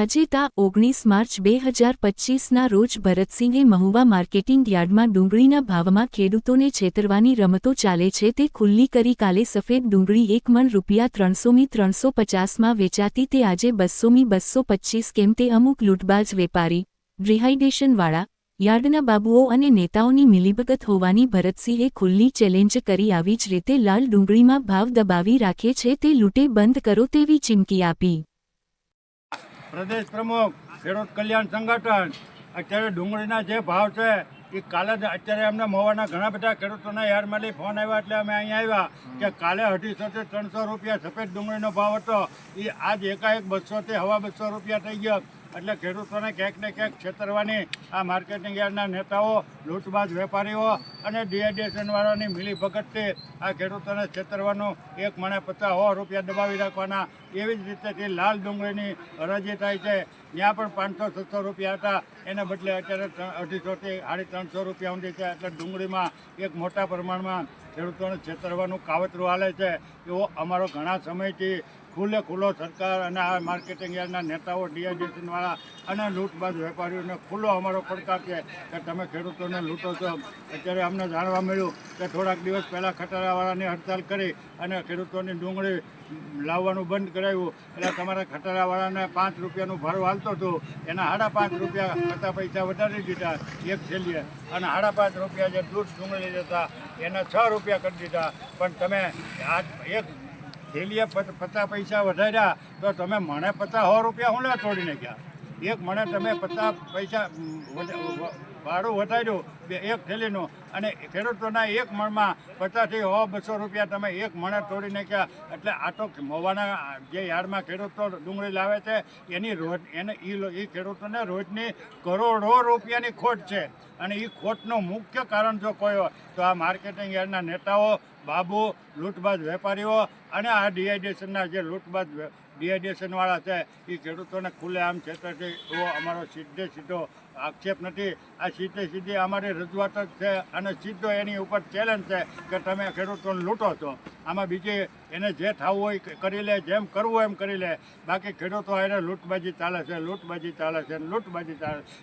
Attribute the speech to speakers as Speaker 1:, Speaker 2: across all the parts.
Speaker 1: આજે તા 19 માર્ચ 2025ના રોજ ભરતસિંહે મહુવા માર્કેટિંગ યાર્ડમાં ડુંગળીના ભાવમાં ખેડૂતોને છેતરવાની રમતો ચાલે છે તે ખુલ્લી કરી. કાલે સફેદ ડુંગળી 1 મણ ₹300 350માં વેચાતી તે આજે 200 225 કેમ તે અમુક લૂંટબાજ વેપારી, ડિહાઇડ્રેશનવાળા, યાર્ડના બાબુઓ અને નેતાઓની મિલીભગત હોવાની ભરતસિંહે ખુલ્લી ચેલેન્જ કરી. આવી જ રીતે લાલ ડુંગળીમાં ભાવ દબાવી રાખે છે તે લૂંટે બંધ કરો તેવી ચીમકી આપી.
Speaker 2: પ્રદેશ પ્રમુખ ખેડૂત કલ્યાણ સંગઠન અત્યારે ડુંગળીના જે ભાવ છે એ કાલે જ અત્યારે અમને મહુવાના ઘણા બધા ખેડૂતોના યાર્ડમાંથી ફોન આવ્યા એટલે અમે અહીંયા આવ્યા કે કાલે 250 થી 300 રૂપિયા સફેદ ડુંગળીનો ભાવ હતો એ આજ એકાએક 200 થી સવા 200 રૂપિયા થઈ ગયો. એટલે ખેડૂતોને ક્યાંક ને ક્યાંક છેતરવાની આ માર્કેટિંગ યાર્ડના નેતાઓ, લૂંટબાજ વેપારીઓ અને ડિહાઇડ્રેશનવાળાની મિલીભગતથી આ ખેડૂતોને છેતરવાનું, 1 મણે 50 100 રૂપિયા દબાવી રાખવાના. એવી જ રીતેથી લાલ ડુંગળીની હરાજી થાય છે. ત્યાં પણ 500 700 રૂપિયા હતા, એને બદલે અત્યારે 250 થી 350 રૂપિયા ઊંધી છે. એટલે ડુંગળીમાં એક મોટા પ્રમાણમાં ખેડૂતોને છેતરવાનું કાવતરું હાલે છે. એવો અમારો ઘણા સમયથી ખુલ્લો સરકાર અને આ માર્કેટિંગ યાર્ડના નેતાઓ, ડિહાઇડ્રેશનવાળા અને લૂંટબાજ વેપારીઓને ખુલ્લો અમારો પડકાર છે કે તમે ખેડૂતોને લૂંટો છો. અત્યારે અમને જાણવા મળ્યું કે થોડાક દિવસ પહેલાં ખટારાવાળાની હડતાલ કરી અને ખેડૂતોની ડુંગળી લાવવાનું બંધ કરાવ્યું. એટલે તમારા ખટારાવાળાને 5 રૂપિયાનું ભાડું હાલતું હતું, એના 5.5 રૂપિયા કરતાં પૈસા વધારી દીધા એક થેલીએ, અને 5.5 રૂપિયા જે દૂધ ડુંગળી લેતા એના 6 રૂપિયા કરી દીધા. પણ તમે આ એક થેલીએ 50 પૈસા વધાર્યા તો તમે મણે 50 100 રૂપિયા હું લે તોડી નાખ્યા. એક મણે તમે 50 પૈસા ભાડું વધાર્યું એક થેલીનું, અને ખેડૂતોના એક મણમાં 50 થી 100 200 રૂપિયા તમે એક મણે તોડી નાખ્યા. એટલે આ તો મહુવાના જે યાર્ડમાં ખેડૂતો ડુંગળી લાવે છે એની રોજ એ ખેડૂતોને રોજની કરોડો રૂપિયાની ખોટ છે. અને એ ખોટનું મુખ્ય કારણ જો કોઈ હોય તો આ માર્કેટિંગ યાર્ડના નેતાઓ, બાબુ, લૂંટબાજ વેપારીઓ અને આ ડિહાઇડ્રેશનના જે લૂંટબાજ ડિહાઇડ્રેશનવાળા છે એ ખેડૂતોને ખુલ્લેઆમ છેતરશે એવો અમારો સીધો આક્ષેપ નથી. આ સીધી અમારી રજૂઆત જ છે અને સીધો એની ઉપર ચેલેન્જ છે કે તમે ખેડૂતોને લૂંટો છો. આમાં બીજી એને જે થવું હોય કરી લે, જેમ કરવું હોય એમ કરી લે. બાકી ખેડૂતો એને લૂંટબાજી ચાલે છે.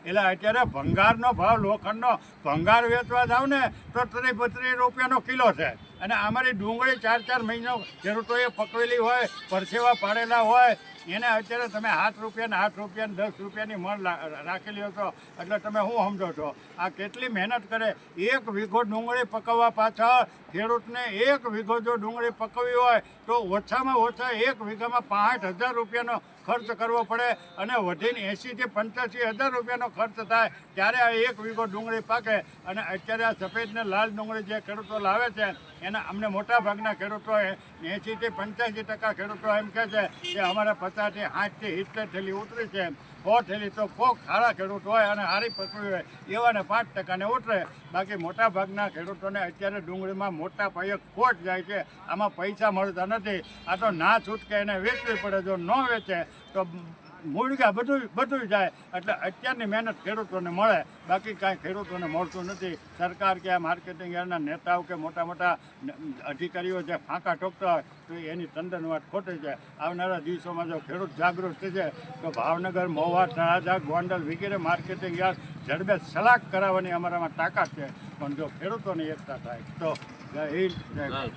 Speaker 2: એટલે અત્યારે ભંગારનો ભાવ, લોખંડનો ભંગાર વેચવા જાવ ને તો 30-32 રૂપિયાનો કિલો છે. અને અમારી ડુંગળી 4 મહિનો ખેડૂતોએ પકવેલી હોય, પરસેવા પાડેલા હોય, એને અત્યારે તમે 8 રૂપિયા 10 રૂપિયાની મણ રાખેલી હતો. એટલે તમે શું સમજો છો? આ કેટલી મહેનત કરે. 1 વીઘો ડુંગળી પકવવા પાછળ ખેડૂતને 1 વીઘો જો ડુંગળી પકવવી હોય તો ઓછામાં ઓછા 1 વીઘામાં 65,000 રૂપિયાનો ખર્ચ કરવો પડે, અને વધીને 80,000 થી 85,000 રૂપિયાનો ખર્ચ થાય ત્યારે આ 1 વીઘો ડુંગળી પાકે. અને અત્યારે આ સફેદ ને લાલ ડુંગળી જે ખેડૂતો લાવે છે એના અમને મોટા ભાગના ખેડૂતો 80 થી 85% ખેડૂતો એમ કહે છે કે અમારે 50 થી 60 થી 70 થેલી ઉતરી છે. 100 થેલી તો કોક સારા ખેડૂત હોય અને સારી પકવી હોય એવાને 5% ઉતરે. બાકી મોટા ભાગના ખેડૂતોને અત્યારે ડુંગળીમાં મોટા પાયે ખોટ જાય છે. આમાં પૈસા મળતા નથી. આ તો ના છૂટકે એને વેચવી પડે. જો ન વેચે તો મૂળગા બધું જાય. એટલે અત્યારની મહેનત ખેડૂતોને મળે, બાકી કાંઈ ખેડૂતોને મળતું નથી. સરકાર કે આ માર્કેટિંગ યાર્ડના નેતાઓ કે મોટા અધિકારીઓ જે ફાંકા ઠોકતા હોય તો એની તદ્દન વાત ખોટી છે. આવનારા દિવસોમાં જો ખેડૂત જાગૃત થશે તો ભાવનગર, મહુવા, તળાજા, ગોંડલ વગેરે માર્કેટિંગ યાર્ડ ઝડપે સલાક કરાવવાની અમારામાં તાકાત છે. પણ જો ખેડૂતોની એકતા થાય તો જય હિન્દ, જય ભારત.